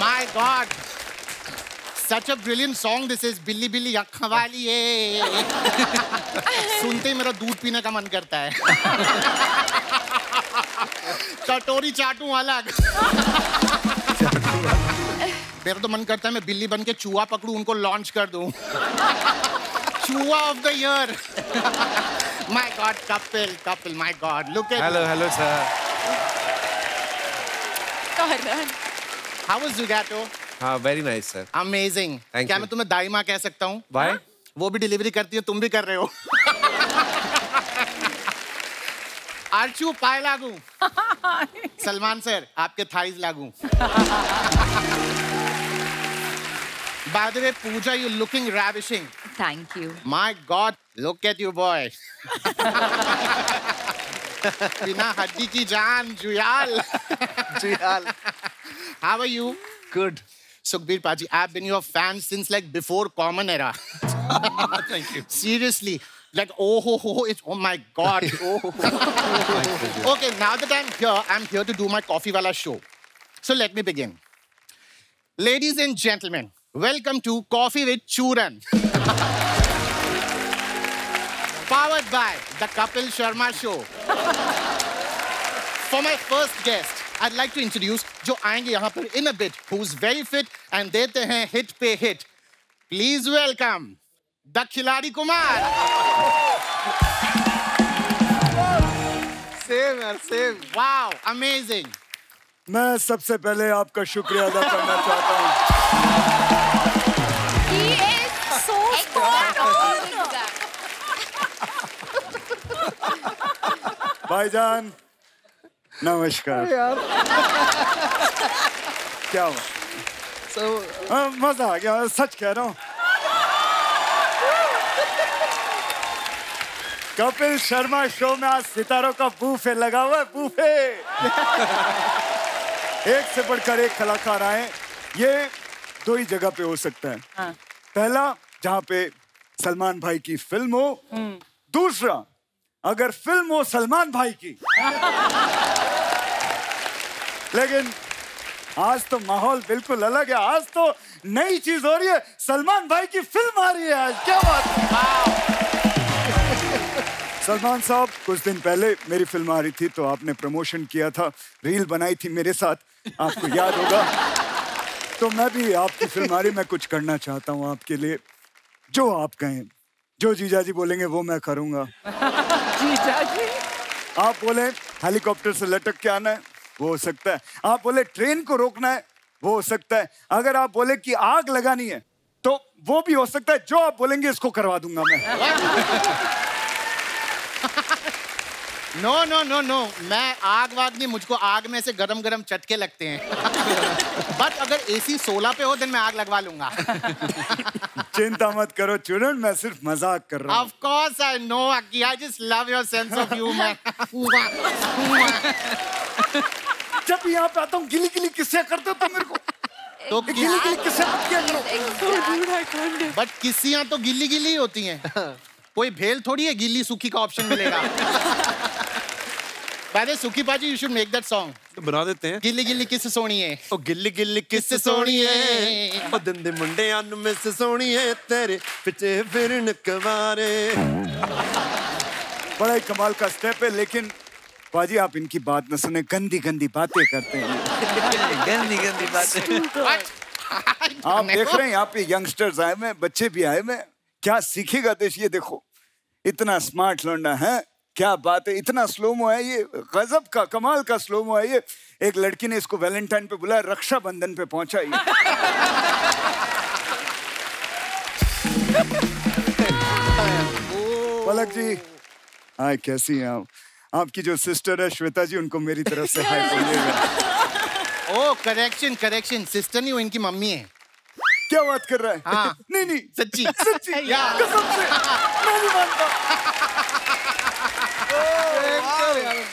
My God. Such a brilliant song this is. बिल्ली बिल्ली अक्खा वाली ये सुनते ही मेरा दूध पीने का मन करता है। कटोरी चाटूं अलग। मेरा तो मन करता है मैं बिल्ली बन के चूहा पकड़ूं, उनको लॉन्च कर दूं। चूहा of the year. My God, couple, my God, look at. Hello, sir. How was Zugato? हाँ, very nice, sir. Amazing. Thank क्या you. मैं तुम्हें दाई माँ कह सकता हूँ? Why? वो भी डिलीवरी करती है, तुम भी कर रहे हो। आर्चू पाए लागू। सलमान सर, आपके थाइज लागू। By the way, Pooja, you're looking ravishing. Thank you. My God, look at you, boy. बिना हड्डी की जान, Juyal. Juyal. How are you? Good. Sukhbir Paji, I've been your fan since like before Common Era. Thank you. Seriously. Like, oh my God. Okay, now that I'm here to do my Coffee Wala show. So let me begin. Ladies and gentlemen, welcome to Coffee with Churan. Powered by the Kapil Sharma Show. For my first guest, I'd like to introduce जो आएंगे यहाँ पर in a bit, who's very fit and देते हैं hit पे hit. Please welcome the Khiladi Kumar. Same. Wow, amazing. मैं सबसे पहले आपका शुक्रिया अदा करना चाहता हूँ। He is so spot on. भाईजान, नमस्कार। क्या हुआ? मजा आ गया, सच कह रहा हूँ। कपिल शर्मा शो में आज सितारों का बूफे लगा हुआ है, बूफे। एक से बढ़कर एक कलाकार आए। ये दो ही जगह पे हो सकता है। हाँ। पहला, जहाँ पे सलमान भाई की फिल्म हो। दूसरा, अगर फिल्म हो सलमान भाई की। लेकिन आज तो माहौल बिल्कुल अलग है। आज तो नई चीज हो रही है। सलमान भाई की फिल्म आ रही है आज। क्या बात है? सलमान साहब, कुछ दिन पहले मेरी फिल्म आ रही थी तो आपने प्रमोशन किया था, रील बनाई थी मेरे साथ, आपको याद होगा। तो मैं भी आपकी फिल्म आ रही, मैं कुछ करना चाहता हूँ आपके लिए। जो आप कहें, जो जीजा जी बोलेंगे वो मैं करूँगा। जीजा जी? आप बोले हेलीकॉप्टर से लटक के आना है, वो हो सकता है। आप बोले ट्रेन को रोकना है, वो हो सकता है। अगर आप बोले कि आग लगानी है तो वो भी हो सकता है। जो आप बोलेंगे इसको करवा दूंगा मैं। No. मैं आग वाग नहीं, मुझको आग में से गरम चटके लगते हैं। बट अगर AC 16 पे हो तो मैं आग लगवा लूंगा। चिंता मत करो चूरन, मैं सिर्फ मजाक कर रहा हूँ। Of course I know, Aki. I just love your sense of humor. जब यहाँ पे आता हूँ गिली किस्से करते हो तो मेरे को तो गिली किस्से मत किया करो। बट किस्सियाँ तो गिल्ली होती हैं। कोई भेल थोड़ी है गिल्ली सूखी का ऑप्शन मिलेगा। पहले सुखी पाजी, you should make that song. तो बना देते हैं। गिल्ली किस्से सोनी है। ओ गिल्ली किस्से सोनी है। ओ दंदे मुंडे अन में से सोनी है, तेरे पिछे फिरन कवारे। बड़ा ही कमाल का स्टेप है, लेकिन पाजी आप इनकी बात न सुने, गंदी बातें करते हैं। गंदी बातें। आप देख रहे हैं यहाँ पे यंगस्टर्स आए हुए, बच्चे भी आए हुए। क्या सीखेगा देश? ये देखो, इतना स्मार्ट लौंडा है, क्या बात है। इतना स्लोमो है ये, गजब का कमाल का स्लोमो है ये। एक लड़की ने इसको वैलेंटाइन पे बुलाया, रक्षाबंधन पे पहुंचा ये। पलक जी, हाय, कैसी हैं आप? आपकी जो सिस्टर है श्वेता जी, उनको मेरी तरफ से हाय बोलिएगा। ओ करेक्शन, सिस्टर नहीं, वो इनकी मम्मी है। क्या बात कर रहा है? हाँ। नहीं सच्ची कसम से मैं नहीं मानता।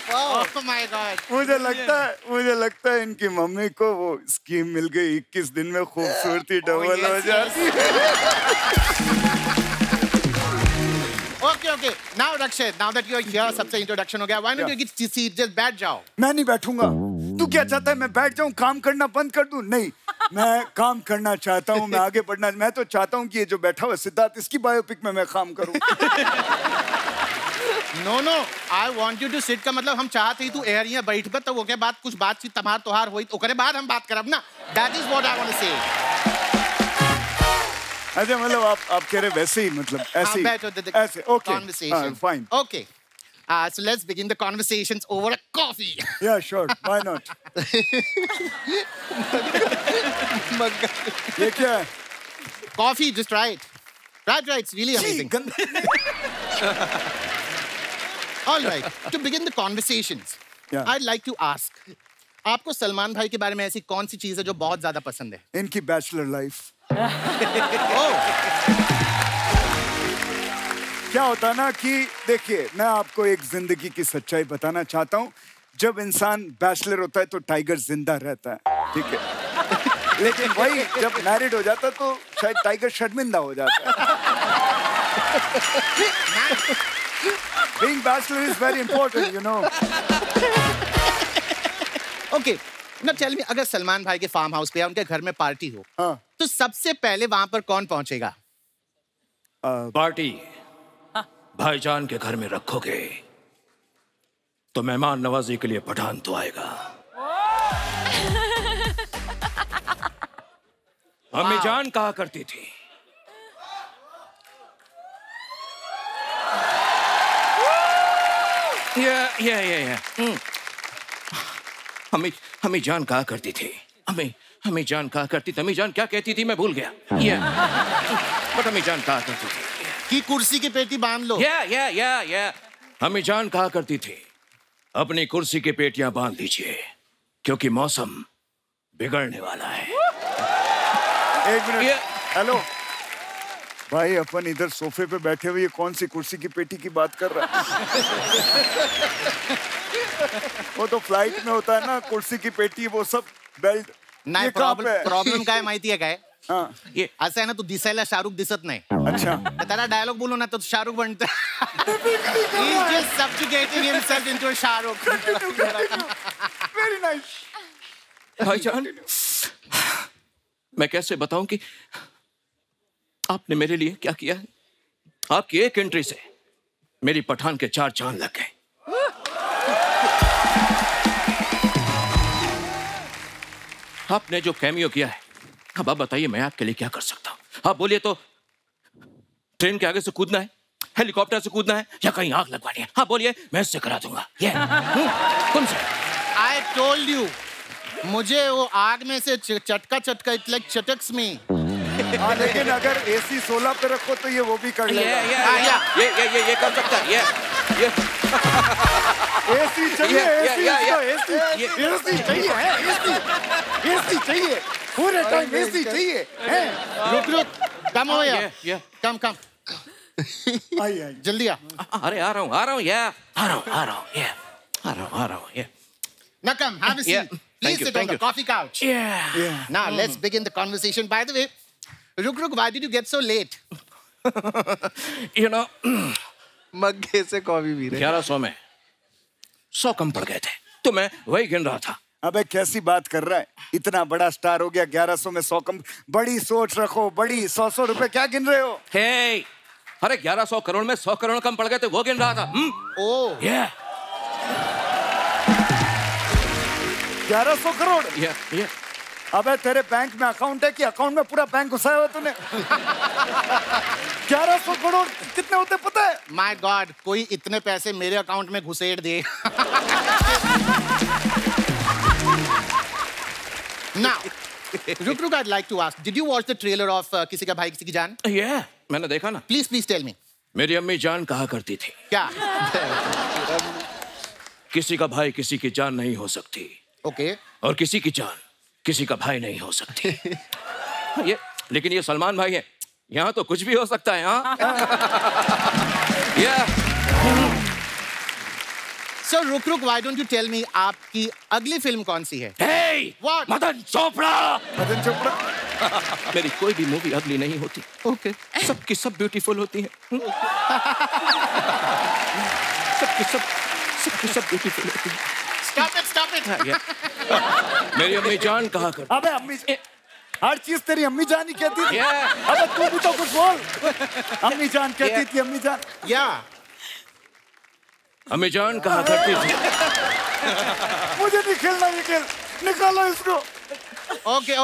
Oh my God. मुझे लगता है इनकी मम्मी को वो स्कीम मिल गई, 21 दिन में खूबसूरती डबल हो जाती है। Okay. Now, Rakshit, now that you're here, सबसे introduction हो गया. Why don't you get seat? Just बैठ जाओ. मैं नहीं बैठूंगा. तू क्या चाहता है मैं बैठ जाऊं काम करना बंद कर दूं? नहीं, मैं काम करना चाहता हूं, मैं आगे बढ़ना. मैं तो चाहता हूं कि ये जो बैठा हुआ सिद्धार्थ इसकी बायोपिक में मैं काम करूं. No, I want you to sit का मतलब हम चाहते ही तू एयर यहाँ बैठ पर तो वो के बाद कुछ बातचीत तमार तोहार हुई ओकरे बाद हम बात करब ना. That is what I want to say. अच्छा मतलब आप कह रहे वैसे ही मतलब ऐसे ऐसे. Okay. Conversation. Fine. Okay. So let's begin the conversations over a coffee. Yeah, sure. Why not? ये क्या है? Coffee, just try it. Try. It's really amazing. All right. To begin the conversations, Yeah. I'd like to ask, आपको सलमान भाई के बारे में ऐसी कौन सी चीज है जो बहुत ज्यादा पसंद है? इनकी बैचलर लाइफ. Oh, क्या होता ना कि देखिए मैं आपको एक जिंदगी की सच्चाई बताना चाहता हूँ. जब इंसान बैचलर होता है तो टाइगर जिंदा रहता है, ठीक है. लेकिन वही जब मैरिड हो जाता है तो शायद टाइगर शर्मिंदा हो जाता है. Being bachelor is very important, you know. okay. Now tell me, अगर सलमान भाई के फार्म हाउस पे या उनके घर में पार्टी हो, हाँ. तो सबसे पहले वहां पर कौन पहुंचेगा? पार्टी भाईजान के घर में रखोगे तो मेहमान नवाजी के लिए पठान तो आएगा. अम्मी जान कहा करती थी अम्मी जान कहा करती थी. अम्मी जान कहा करती थी. अम्मी जान क्या कहती थी मैं भूल गया. बट अम्मी जान कहा करती थी कि कुर्सी की पेटी बांध लो. अम्मी जान कहा करती थी अपनी कुर्सी की पेटियां बांध लीजिए क्योंकि मौसम बिगड़ने वाला है. एक मिनट. हेलो भाई, अपन इधर सोफे पे बैठे हुए ये कौन सी कुर्सी की पेटी की बात कर रहा है? वो तो फ्लाइट में होता है ना, कुर्सी की पेटी वो सब बेल्ट. नाही, प्रॉब्लेम काय माहिती आहे काय? हाँ. ये असं आहे ना, तू दिसायला शाहरुख दिसत नाही. अच्छा. त्याला डायलॉग बोलू ना तो शाहरुख बनता. He's just subjugating himself into a Shahrukh. Very nice. भाईजान मैं कैसे बताऊं कि आपने मेरे लिए क्या किया है. आपकी एक एंट्री से मेरी पठान के 4 चांद लग गए. आपने जो कैमियो किया है, अब आप बताइए मैं आपके लिए क्या कर सकता हूं. आप बोलिए तो ट्रेन के आगे से कूदना है, हेलीकॉप्टर से कूदना है या कहीं आग लगवानी है. हाँ बोलिए, मैं इससे करा दूंगा. कौन सा? I told you, मुझे वो आग में से चटका इट लाइक चटक्स में. हाँ, लेकिन अगर AC 16 पे रखो तो ये वो भी कर लेगा. ये कर सकता है. ये AC चाहिए. AC चाहिए पूरे टाइम. AC चाहिए. रुक कम हो या कम आइए जल्दी आ. अरे आ रहा हूँ. आ रहा हूँ. Now come, have a seat. Please sit on the coffee couch. Yeah. Now let's begin the conversation. By the way, Ruk, why did you get so late? You know, मग्गे से कॉफी पी रहे. 1100 में 100 कम पड़ गए थे तो मैं वही गिन रहा था. अबे कैसी बात कर रहा है? इतना बड़ा स्टार हो गया, 1100 में 100 कम. बड़ी सोच रखो, बड़ी. 100 रुपए क्या गिन रहे हो? Hey, अरे 1100 करोड़ में 100 करोड़ कम पड़ गए थे वो गिन रहा था. Oh. Yeah. 1100 करोड़. Yeah. अबे तेरे बैंक में अकाउंट है कि अकाउंट में पूरा बैंक घुसाया हुआ तूने? 1100 करोड़ कितने होते पता है? My God, कोई इतने पैसे मेरे अकाउंट में घुसेड़ दे. Now, Ruk, I'd like to ask, did you watch the trailer of किसी का भाई किसी की जान? Yeah, मैंने देखा ना. Please tell me. मेरी अम्मी जान कहा करती थी क्या? किसी का भाई किसी की जान नहीं हो सकती. Okay. और किसी की जान किसी का भाई नहीं हो सकती. लेकिन ये सलमान भाई है, यहाँ तो कुछ भी हो सकता है. हाँ. So रुक, why don't you tell me आपकी अगली फिल्म कौन सी है? Hey! What? मदन चोपड़ा! मदन चोपड़ा। मेरी कोई भी मूवी अगली नहीं होती। Okay. सबकी सब ब्यूटीफुल होती है। सबकी सब ब्यूटीफुल होती है। Stop it. मेरी अम्मी जान कहा कर। अबे अम्मी, हर चीज तेरी अम्मी जान ही कहती थी। Yeah. अबे तू भी तो कुछ बोल। अम्मी जान कहती थी, अम्मी जान। Yeah. अम्मी जान कहा करती थी। मुझे नहीं खेलना, निकालो इसको।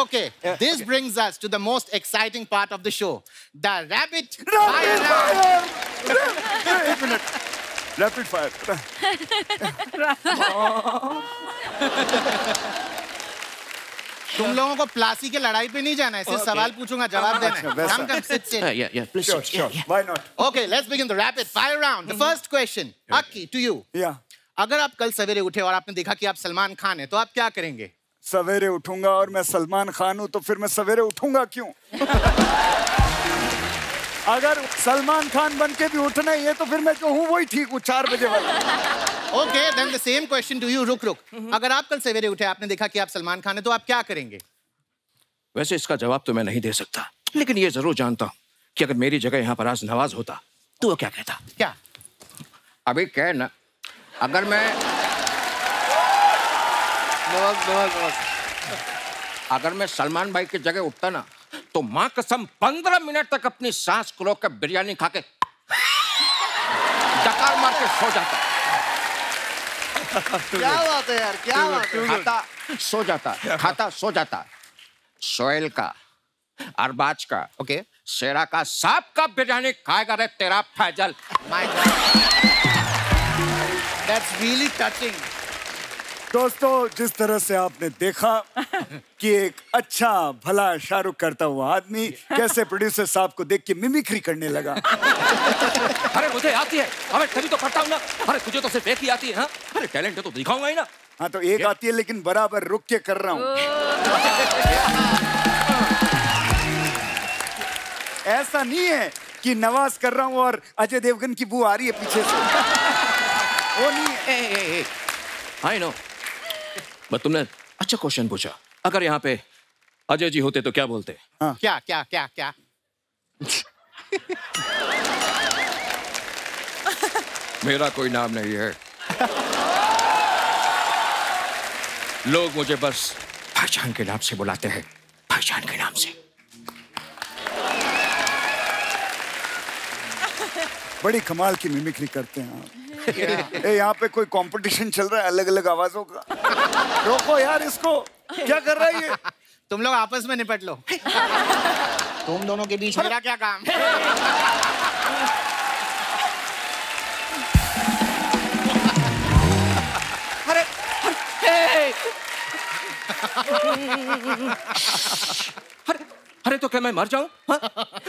Okay. This brings us to the most exciting part of the show. The rapid fire round. एक मिनट, रैपिड फायर। तुम लोगों को प्लासी के लड़ाई पे नहीं जाना है, सिर्फ सवाल पूछूंगा, जवाब देना है। Come, sit. Yeah, please. Sure. Why not? Okay, let's begin the rapid fire round. The first question, Aki, to you. Yeah. अगर आप कल सवेरे उठे और आपने देखा कि आप सलमान खान हैं, तो आप क्या करेंगे? सवेरे उठूंगा और मैं सलमान खान हूं, तो फिर मैं सवेरे उठूंगा क्यों? अगर सलमान खान बन के भी उठना ही है तो फिर मैं जो हूँ वही ठीक हूँ, 4 बजे वाला। Okay, then the same question to you. रुक। अगर आप कल सवेरे उठे, आपने देखा कि आप सलमान खान हैं, तो आप क्या करेंगे? वैसे इसका जवाब तो मैं नहीं दे सकता, लेकिन ये जरूर जानता हूँ कि अगर मेरी जगह यहाँ पर आज नवाज होता तो वो क्या कहता? क्या? अभी क्या है ना, अगर मैं अगर मैं सलमान भाई की जगह उठता ना, तो माँ कसम 15 मिनट तक अपनी सांस को रोक के बिरयानी खा के डकार मार के सो जाता। क्या बात है यार, क्या बात है? खाता सो जाता। सोहेल का, अरबाज का, Okay. शेरा का, सांप का बिरयानी खाएगा रे तेरा Faizal. My God. That's really touching. दोस्तों, जिस तरह से आपने देखा कि एक अच्छा भला शाहरुख करता हुआ आदमी कैसे प्रोड्यूसर साहब को देख के मिमिक्री करने लगा। अरे मुझे आती है, अरे तभी तो करता हूँ ना। अरे तुझे तो सिर्फ एक ही आती है, हाँ? अरे टैलेंट है तो दिखाऊंगा ही ना। हाँ, तो एक आती है लेकिन बराबर रुक के कर रहा हूँ। ऐसा नहीं है कि नवाज कर रहा हूँ और अजय देवगन की बू आ रही है पीछे से। वो नहीं है। I know. बट तुमने अच्छा क्वेश्चन पूछा। अगर यहाँ पे अजय जी होते तो क्या बोलते? क्या? मेरा कोई नाम नहीं है। लोग मुझे बस पहचान के नाम से बुलाते हैं, पहचान के नाम से। बड़ी कमाल की मिमिक्री करते हैं आप। यहाँ पे कोई कंपटीशन चल रहा है अलग अलग आवाजों का। रोको यार इसको, क्या कर रहा है ये? तुम लोग आपस में निपट लो। तुम दोनों के बीच मेरा क्या काम? अरे तो क्या मैं मर जाऊं?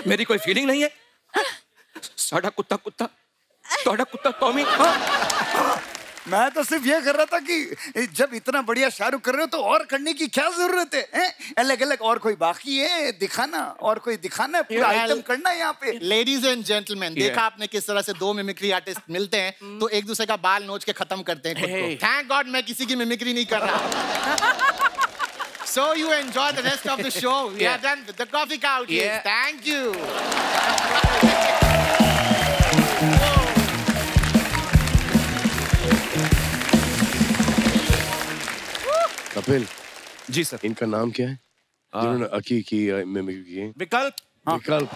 मेरी कोई फीलिंग नहीं है? साडा कुत्ता तोड़ा कुत्ता टॉमी। मैं तो सिर्फ ये कर रहा था कि जब इतना बढ़िया शाहरुख कर रहे हो तो और करने की क्या जरूरत है? अलग अलग और कोई बाकी है दिखाना, और कोई दिखाना है, पूरा आइटम करना है यहाँ पे। लेडीज एंड जेंटलमैन, देखा आपने किस तरह से दो मिमिक्री आर्टिस्ट मिलते हैं तो एक दूसरे का बाल नोच के खत्म करते हैं खुद को। थैंक गॉड मैं किसी की मिमिक्री नहीं कर रहा। So you enjoy the rest of the show. We are done with the coffee couch. Thank you. Kapil ji sir. इनका नाम क्या है जिन्होंने अकी की मिमिक्री की है? विकल्प। विकल्प।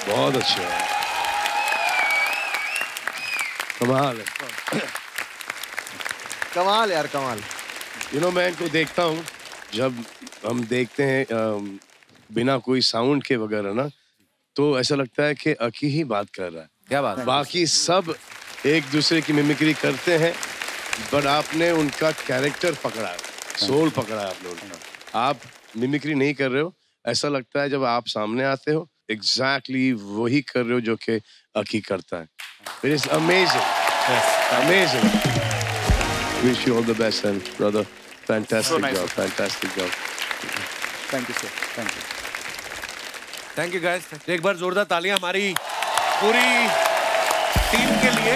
बहुत अच्छा है, कमाल है। कमाल यार, कमाल। मैं इनको देखता हूँ, जब हम देखते हैं बिना कोई साउंड के वगैरह ना, तो ऐसा लगता है कि अकी ही बात कर रहा है। क्या बात है? बाकी सब एक दूसरे की मिमिक्री करते हैं, बट आपने उनका कैरेक्टर पकड़ा है, सोल पकड़ा है आपने उनका। आप मिमिक्री नहीं कर रहे हो, ऐसा लगता है जब आप सामने आते हो एग्जैक्टली वही कर रहे हो जो कि अकी करता है। It is amazing, amazing. Wish you all the best, and brother, fantastic job, fantastic job. Thank you sir, thank you. Thank you guys. एक बार जोरदार तालियां हमारी पूरी टीम के लिए।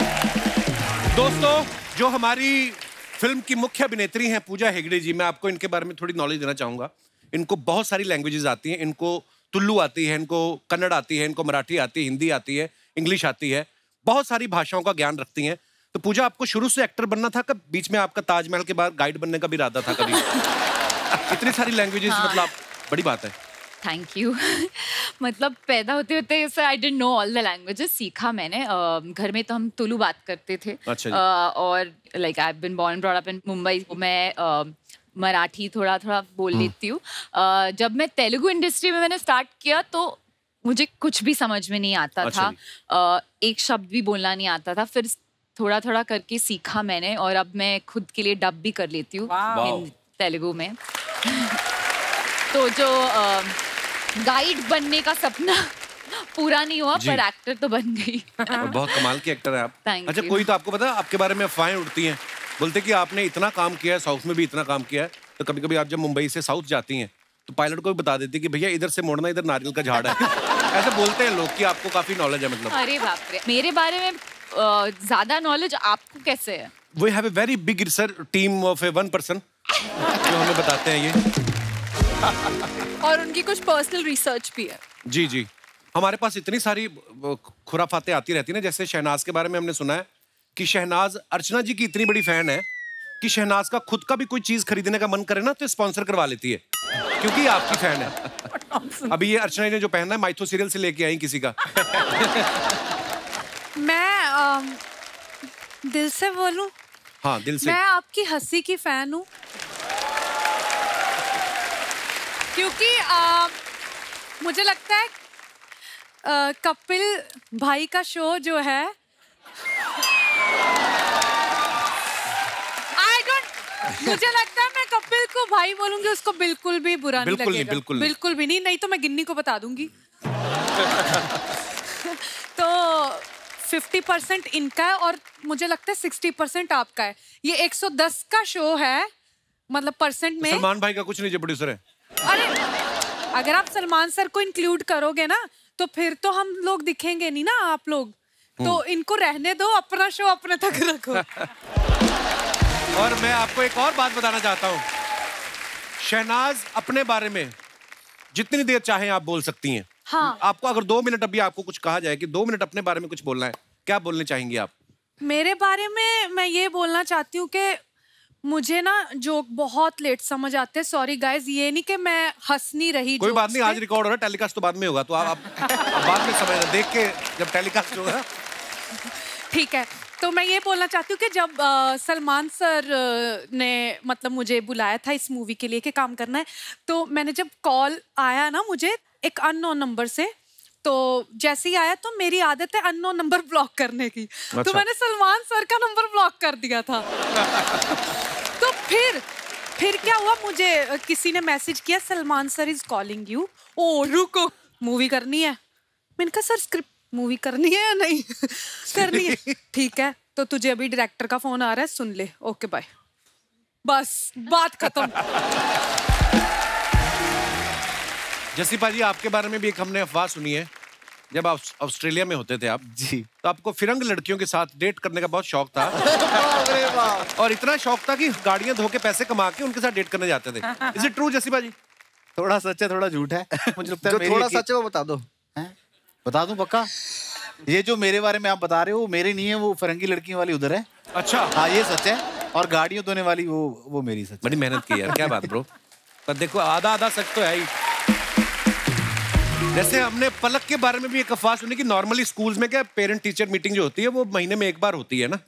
दोस्तों, जो हमारी फिल्म की मुख्य अभिनेत्री हैं पूजा हेगड़े जी, मैं आपको इनके बारे में थोड़ी नॉलेज देना चाहूंगा। इनको बहुत सारी लैंग्वेजेस आती हैं। इनको तुल्लू आती है, इनको कन्नड़ आती है, इनको मराठी आती है, हिंदी आती है, इंग्लिश आती है, बहुत सारी भाषाओं का ज्ञान रखती हैं। तो पूजा, आपको शुरू से एक्टर बनना था, कब बीच में आपका ताजमहल के बाद गाइड बनने का भी इरादा था कभी? इतनी सारी लैंग्वेजेस, मतलब बड़ी बात है। Thank you. मतलब पैदा होते होते I didn't know all the languages, सीखा मैंने। घर में तो हम तुलु बात करते थे। अच्छा जी। और like I have been born brought up in Mumbai. मैं मराठी थोड़ा थोड़ा बोल लेती हूँ। जब मैं तेलुगु इंडस्ट्री में मैंने स्टार्ट किया तो मुझे कुछ भी समझ में नहीं आता था। एक शब्द भी बोलना नहीं आता था। फिर थोड़ा थोड़ा करके सीखा मैंने और अब मैं खुद के लिए डब भी कर लेती हूँ तेलुगु में। तो जो गाइड बनने का सपना पूरा नहीं हुआ, पर एक्टर तो बन गई। बहुत कमाल की एक्टर है आप। अच्छा, you. कोई तो आपको पता है, आपके बारे में अफवाहें उड़ती हैं, बोलते कि आपने इतना काम किया है, साउथ में भी इतना काम किया है, तो कभी कभी आप जब मुंबई से साउथ जाती हैं तो पायलट को भी बता देती कि भैया इधर से मोड़ना, इधर नारियल का झाड़ है। ऐसे बोलते हैं लोग कि आपको काफी नॉलेज है। मतलब अरे बाप रे, मेरे बारे में ज्यादा नॉलेज आपको कैसे है? We have a very big research team of a 1 person जो हमें बताते हैं ये। और उनकी कुछ पर्सनल रिसर्च भी है। जी जी, हमारे पास इतनी सारी खुराफातें आती रहती हैं ना। जैसे शहनाज के बारे में हमने सुना है कि शहनाज अर्चना जी की इतनी बड़ी फैन है कि शहनाज का खुद का भी कोई चीज खरीदने का मन करे ना तो स्पॉन्सर करवा लेती है, क्योंकि आपकी फैन है। अभी ये अर्चना ने जो पहना है माइथो सीरियल से लेके आई किसी का। मैं दिल से बोलूं, हाँ दिल से, मैं आपकी हंसी की फैन हूँ, क्योंकि मुझे लगता है कपिल भाई का शो जो है, मुझे लगता है मैं कपिल को भाई बोलूंगी उसको बिल्कुल भी बुरा नहीं लगेगा। बिल्कुल भी नहीं तो मैं गिन्नी को बता दूंगी। तो 50% इनका है और मुझे लगता है 60% आपका है। ये 110 का शो है, मतलब परसेंट में। सलमान भाई का कुछ नहीं, जो प्रोड्यूसर है। अरे अगर आप सलमान सर को इंक्लूड करोगे ना तो फिर तो हम लोग दिखेंगे नहीं ना आप लोग। तो इनको रहने दो, अपना शो अपने तक रखो। और मैं आपको एक और बात बताना चाहता हूँ, शहनाज अपने बारे में जितनी देर चाहें आप बोल सकती हैं। हाँ। आपको अगर 2 मिनट अभी आपको कुछ कहा जाए कि 2 मिनट अपने बारे में कुछ बोलना है, क्या बोलने चाहेंगी आप? मेरे बारे में मैं ये बोलना चाहती हूँ कि मुझे ना जोक बहुत लेट समझ आते हैं। सॉरी गाइस, ये नहीं कि मैं हंस नहीं रही। कोई बात नहीं, आज रिकॉर्ड हो रहा है, टेलीकास्ट तो बाद में होगा, तो आप बाद में समझना, देख के जब टेलीकास्ट होगा। ठीक है, तो मैं ये बोलना चाहती हूँ कि जब सलमान सर ने मतलब मुझे बुलाया था इस मूवी के लिए कि काम करना है, तो मैंने जब कॉल आया ना मुझे एक अननोन नंबर से, तो जैसे ही आया तो मेरी आदत है अननोन नंबर ब्लॉक करने की। अच्छा। तो मैंने सलमान सर का नंबर ब्लॉक कर दिया था। तो फिर क्या हुआ, मुझे किसी ने मैसेज किया Salman sir is calling you. ओ रुको, मूवी करनी है। मैंने कहा सर स्क्रिप्ट मूवी करनी है या नहीं? करनी है। ठीक है, तो तुझे अभी डायरेक्टर का फोन आ रहा है, सुन ले। Okay bye. बस बात खत्म। जसीपा जी, आपके बारे में भी एक हमने अफवाह सुनी है, जब आप ऑस्ट्रेलिया में होते थे आप जी, तो आपको फिरंग लड़कियों के साथ डेट करने का बहुत शौक था। और इतना शौक था कि गाड़ियां धो के पैसे कमा के उनके साथ डेट करने जाते थे। इज इट ट्रू जसीपा जी? थोड़ा सच है थोड़ा झूठ है। मुझे लगता है थोड़ा सच है वो बता दो। बता दूं पक्का? ये जो मेरे बारे में आप बता रहे हो वो मेरे नहीं है, वो फिरंगी लड़कियों वाली उधर है। अच्छा। हाँ ये सच है, और गाड़ियों धोने वाली वो मेरी सच। बड़ी मेहनत की यार, क्या बात ब्रो। पर देखो आधा आधा सच तो है ही। जैसे हमने पलक के बारे में भी एक अफवाह सुनी कि नॉर्मली स्कूल्स में क्या पेरेंट टीचर मीटिंग जो होती है वो महीने में 1 बार होती है ना,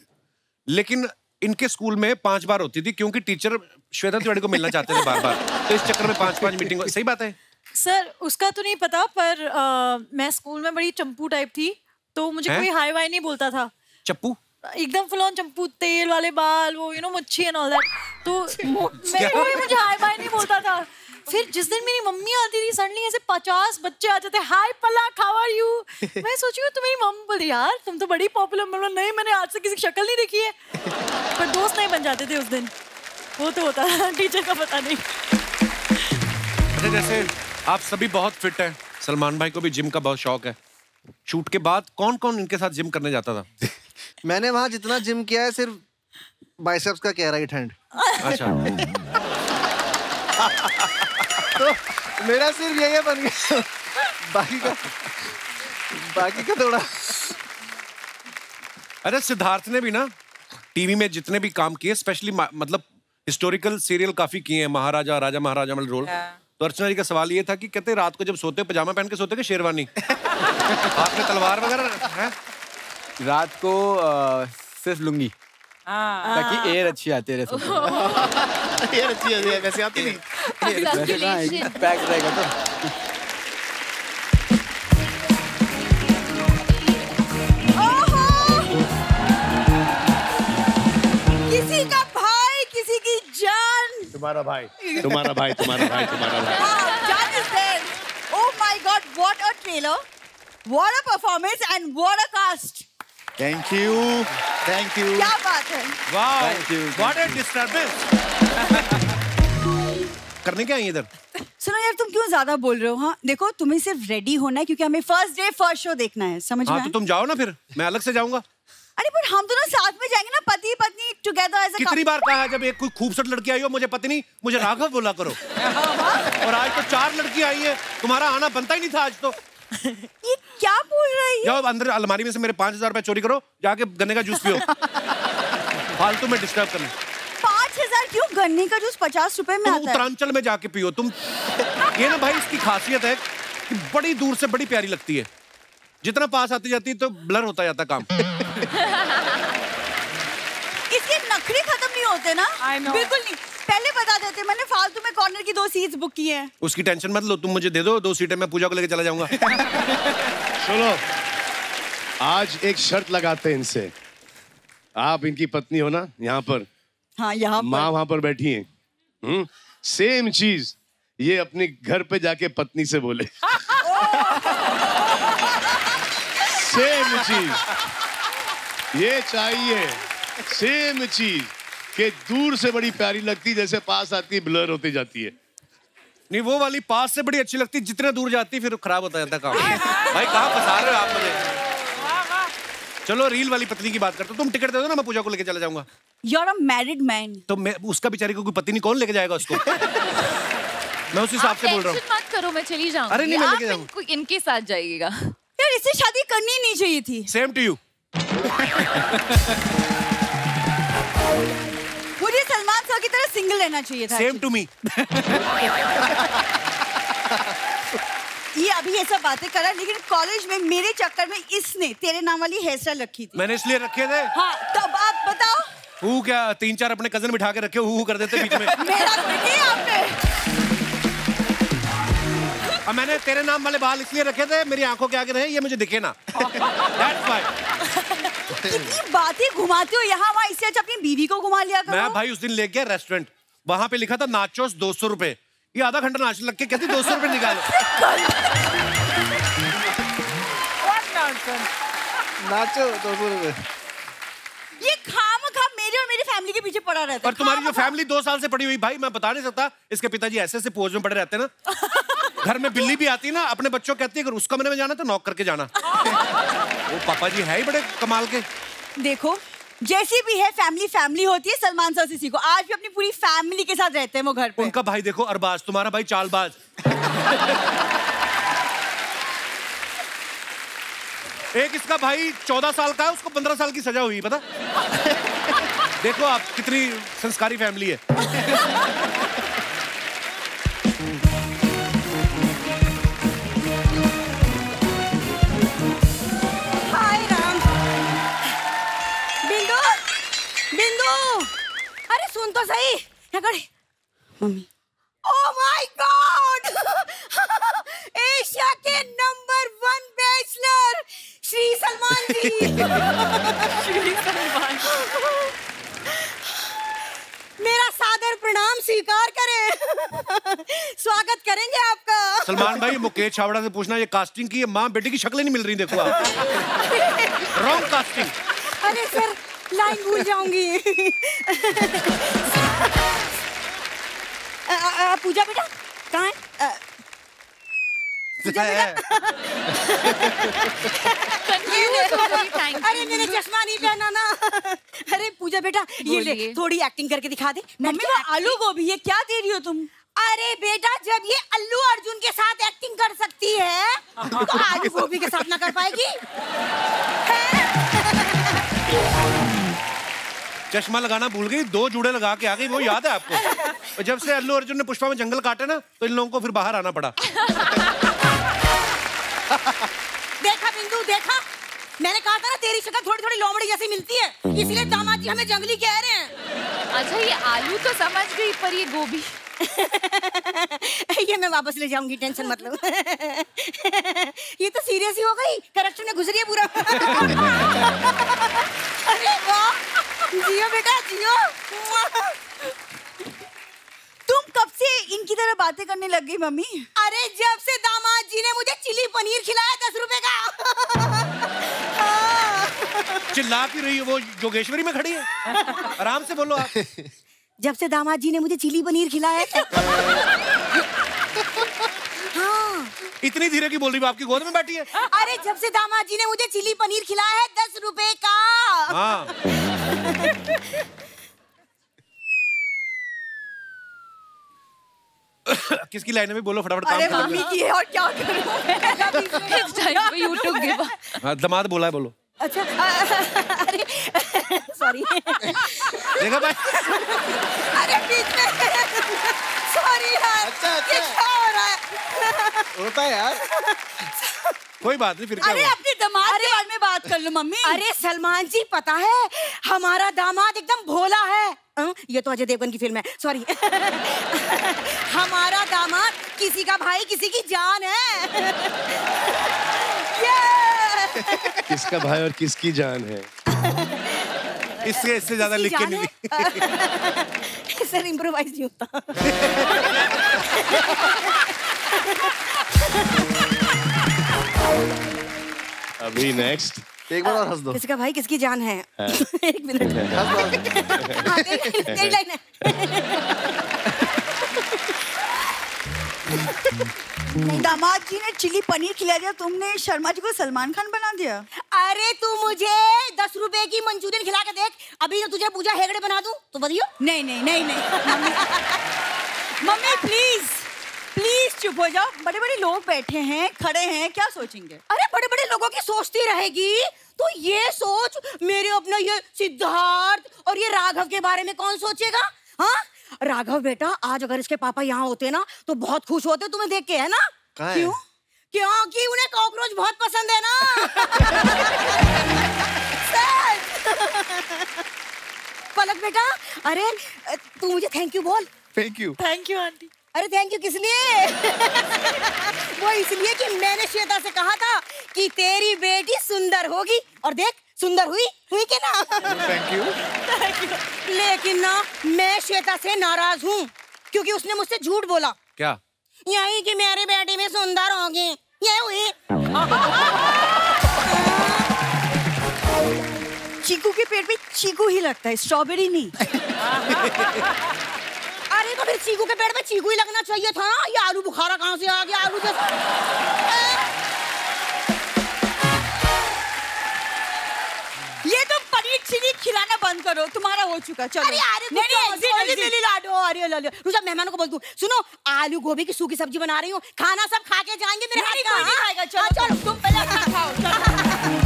लेकिन इनके स्कूल में 5 बार होती थी, क्योंकि टीचर श्वेता तिवारी को मिलना चाहते थे बार बार, तो इस चक्कर में 5-5 मीटिंग। सही बात है सर? उसका तो नहीं पता, पर मैं स्कूल में बड़ी चंपू टाइप थी, तो मुझे कोई हाई वाई नहीं बोलता था। चप्पू? एकदम फुल ऑन चंपू, तेल वाले बाल, वो मुच्छी एंड ऑल दैट। तो कोई मुझे हाई वाई नहीं बोलता था। फिर जिस दिन मेरी मम्मी आती थी, सडनली ऐसे 50 बच्चे आ जाते, हाय पलक हाउ आर यू। मैं सोची हूँ तो मेरी मम्मी बोली यार तुम तो बड़ी पॉपुलर। मतलब नहीं, मैंने आज से किसी की शक्ल नहीं देखी है। पर दोस्त नहीं बन जाते थे उस दिन, वो तो होता था, टीचर का पता नहीं। अच्छा, जैसे आप सभी बहुत फिट हैं, सलमान भाई को भी जिम का बहुत शौक है। शूट के बाद कौन कौन इनके साथ जिम करने जाता था? मैंने वहाँ जितना जिम किया है सिर्फ बाइसेप्स का किया, राइट हैंड। अच्छा। तो मेरा सिर्फ यही बन गया, बाकी का थोड़ा। अरे सिद्धार्थ ने भी ना टीवी में जितने भी काम किए, स्पेशली मतलब हिस्टोरिकल सीरियल काफी किए हैं, महाराजा, राजा महाराजा वाले रोल। तो अर्चना जी का सवाल ये था कि कहते रात को जब सोते पजामा पहन के सोते कि शेरवानी? आपने तलवार वगैरह है? रात को सिर्फ लुंगी, ताकि एयर अच्छी आती है। एयर अच्छी है, वैसे आती नहीं। पैक रहेगा तो। किसी का भाई, किसी की जान। तुम्हारा भाई, तुम्हारा भाई, तुम्हारा भाई, तुम्हारा भाई। Jack is there. Oh my God! What a trailer! What a performance and what a cast! Thank you, thank you. क्या बात है? वाह, what a disturbance. करने क्या है इधर? सुनो यार, तुम क्यों ज्यादा बोल रहे हो? हाँ देखो, तुम्हें सिर्फ रेडी होना है क्योंकि हमें फर्स्ट डे फर्स्ट शो देखना है, समझ में? हाँ तो तुम जाओ ना, फिर मैं अलग से जाऊंगा। अरे पर हम दोनों साथ में जाएंगे ना, पति पत्नी टुगेदर ऐसा। कितनी बार कहा है, जब एक कोई खूबसूरत लड़की आई हो मुझे पत्नी, मुझे राघव बोला करो। और आज तो 4 लड़की आई है, तुम्हारा आना बनता ही नहीं था आज तो। ये क्या बोल रही है? जाओ अंदर अलमारी में से मेरे 5000 रुपए चोरी करो, जाके गन्ने का जूस पियो। फालतू में डिस्टर्ब करना। 5000 क्यों? गन्ने का जूस 50 रुपए में आता है। उत्तरांचल में जाके पियो तुम। ये ना भाई, इसकी खासियत है कि बड़ी दूर से बड़ी प्यारी लगती है, जितना पास आती जाती है तो ब्लर होता जाता काम। इसके नखरे खत्म नहीं होते ना? बिल्कुल नहीं। पहले बता देते, मैंने फालतू में कॉर्नर की 2 सीट्स बुक की हैं। उसकी टेंशन मत लो, तुम मुझे दे दो 2 सीटें, मैं पूजा को लेके चला जाऊंगा। सुनो, आज एक शर्त लगाते हैं इनसे। आप इनकी पत्नी हो ना, यहाँ पर। हाँ, यहाँ पर। माँ वहां पर बैठी है। सेम चीज ये अपने घर पे जाके पत्नी से बोले। सेम चीज ये चाहिए, सेम चीज कि दूर से बड़ी प्यारी लगती, जैसे पास आती ब्लर होती जाती है। नहीं, वो वाली पास से बड़ी अच्छी लगती, जितने दूर जाती फिर खराब होता जाता काम। भाई कहाँ फंसा रहे हो आप मुझे? चलो रील वाली पत्नी की बात करते हो, तुम टिकट दे दो ना, मैं पूजा को लेके चला जाऊंगा। You're a married man. तो मैं उसका बेचारी को कोई पत्नी कौन लेके जाएगा उसको? मैं उस हिसाब से बोल रहा हूँ। मत करो, मैं चली जाऊंगी। अरे नहीं, मैं लेके जाऊंगा। इनके साथ जाइएगा। यार इससे शादी करनी नहीं चाहिए थी। Same to you. मुझे सलमान सर की तरह सिंगल रहना चाहिए था। Same to me. ये अभी ये सब बातें करा, लेकिन कॉलेज में मेरे चक्कर में इसने तेरे नाम वाली हेयर स्टाइल रखी थी। मैंने इसलिए रखे थे। हाँ, तब आप बताओ। हु क्या 3-4 अपने कजन बिठा के रखे, हु कर देते बीच में। मेरा कोई नहीं आपने। अब मैंने तेरे नाम वाले बाल इसलिए रखे थे मेरी आंखों के आगे रहे, ये मुझे दिखे ना। That's why। कितनी बातें घुमाते हो यहाँ वहाँ, इससे अच्छा अपनी बीवी को घुमा लिया करो। मैं भाई उस दिन ले गया रेस्टोरेंट, वहां पे लिखा था नाचोस 200 रुपए। ये आधा घंटा नाचने लग के कहती 200 रुपए निकालो। नाचो 200 रुपए। ये खामखा मेरे और मेरी फैमिली के पीछे पड़ा रहता है। और तुम्हारी जो फैमिली 2 साल से पड़ी हुई, भाई मैं बता नहीं सकता, इसके पिताजी ऐसे ऐसे पोज में पड़े रहते हैं ना। घर में बिल्ली भी आती है ना, अपने बच्चों को कहती है अगर उस कमरे में जाना तो नॉक करके जाना। वो पापा जी है ही बड़े कमाल के। देखो, जैसी भी है फैमिली फैमिली होती है। सलमान सर से सीखो, आज भी अपनी पूरी फैमिली के साथ रहते हैं वो घर पे। उनका भाई देखो अरबाज, तुम्हारा भाई चालबाज। एक इसका भाई 14 साल का है, उसको 15 साल की सजा हुई, पता? देखो आप कितनी संस्कारी फैमिली है। हाय राम। बिंदु, बिंदु, अरे सुन तो सही। क्या करे mummy? Oh my God, Asia के नंबर 1 बैचलर श्री सलमान जी। श्री सलमान, मेरा सादर प्रणाम स्वीकार करें। स्वागत करेंगे आपका। सलमान भाई, मुकेश छावड़ा से पूछना, ये कास्टिंग की माँ बेटी की शक्लें नहीं मिल रही, देखो आप। Wrong casting. अरे सर, लाइन भूल जाऊंगी। पूजा बेटा कहाँ है? अरे मैंने चश्मा नहीं पहना ना। अरे पूजा बेटा ये ले थोड़ी एक्टिंग करके दिखा दे। मम्मी वो आलू गोभी है, क्या दे रही हो तुम? अरे बेटा जब ये अल्लू अर्जुन के साथ एक्टिंग कर सकती है तो आलू गोभी के साथ ना कर पाएगी? चश्मा लगाना भूल गई, 2 जूड़े लगा के आ गई, वो याद है आपको? और जब से अल्लू अर्जुन ने पुष्पा में जंगल काटे ना तो इन लोगों को फिर बाहर आना पड़ा। देखा बिंदु देखा, मैंने कहा था ना तेरी शक्ल थोड़ी थोड़ी लोमड़ी जैसी मिलती है, इसलिए दामाद जी हमें जंगली कह रहे हैं। अच्छा ये आलू तो समझ गई, पर ये गोभी ये मैं वापस ले जाऊंगी, टेंशन मत लो। ये तो सीरियस ही हो गई, करेक्शन में घुस रही है पूरा। अरे वाह, जियो बेटा जियो। तुम कब से इनकी तरह बातें करने लग गई मम्मी? अरे जब से दामाद जी ने मुझे चिली पनीर खिलाया 10 रुपए का। चिल्ला क्यों रही है? वो जोगेश्वरी में खड़ी है, आराम से बोलो आप। जब से दामाद जी ने मुझे चिली पनीर खिलाया था। हाँ। इतनी धीरे की बोल रही है, आपकी गोद में बैठी है? अरे जब से दामाद जी ने मुझे चिली पनीर खिलाया है 10 रुपए का। हाँ। किसकी लाइन में बोलो फटाफट। अरे मम्मी की है और क्या करूं मैं? It's time for you to give up. हाँ, दमाद बोला है, बोलो। अच्छा अरे सॉरी देखा भाई। अरे बीच में सॉरी यार। अच्छा ये क्या हो रहा है? होता है यार। कोई बात नहीं, फिर क्या अरे हुआ? अपने दामाद के बारे में बात कर लो मम्मी। अरे सलमान जी पता है हमारा दामाद एकदम भोला है। ये तो अजय देवगन की फिल्म है, सॉरी। हमारा दामाद किसी का भाई किसी की जान है। किसका भाई और किसकी जान है? इससे ज्यादा लिख के नहीं। सर इम्प्रोवाइज नहीं होता। अभी नेक्स्ट एक बार और हंस दो। किसका भाई किसकी जान है? एक मिनट। हाँ, तेरी लाइन है। दामाद जी ने चिली पनीर खिला दिया, तुमने शर्मा जी को सलमान खान बना दिया। अरे तू मुझे 10 रुपए की मंचूरियन खिला के देख, अभी तो तुझे पूजा हेगड़े बना दूं तो बताइयो। नहीं नहीं नहीं नहीं मम्मी प्लीज प्लीज चुप हो जाओ। बड़े बड़े लोग बैठे हैं, खड़े हैं, क्या सोचेंगे? अरे बड़े बड़े लोगों की सोचती रहेगी तो ये सोच मेरे अपना ये सिद्धार्थ और ये राघव के बारे में कौन सोचेगा? हाँ राघव बेटा, आज अगर इसके पापा यहाँ होते ना तो बहुत खुश होते तुम्हें देख के, है ना? क्यों? क्योंकि उन्हें कॉकरोच बहुत पसंद है ना। पलक बेटा, अरे तू मुझे थैंक यू बोल। Thank you. Thank you aunty. अरे थैंक यू किस लिए? वो इसलिए कि मैंने श्वेता से कहा था कि तेरी बेटी सुंदर होगी, और देख सुंदर हुई कि ना? Thank you. लेकिन ना मैं श्वेता से नाराज हूँ क्योंकि उसने मुझसे झूठ बोला। क्या? यही कि मेरी बेटी में सुंदर होगी, ये हुई। चीकू के पेट में चीकू ही लगता है, स्ट्रॉबेरी नहीं। अरे तो फिर चीकू के पेट में चीकू ही लगना चाहिए था। ये आलू बुखारा कहाँ से आ गया? आलू जैसा। ये तो पनीर चिली खिलाना बंद करो, तुम्हारा हो चुका। चलो अरे नहीं लाडो, अरे लो रुजा मेहमानों को बोल दूं, सुनो आलू गोभी की सूखी सब्जी बना रही हूँ, खाना सब खा के जाएंगे मेरे हाथ का। कोई नहीं खाएगा। चलो तुम पहले खाओ।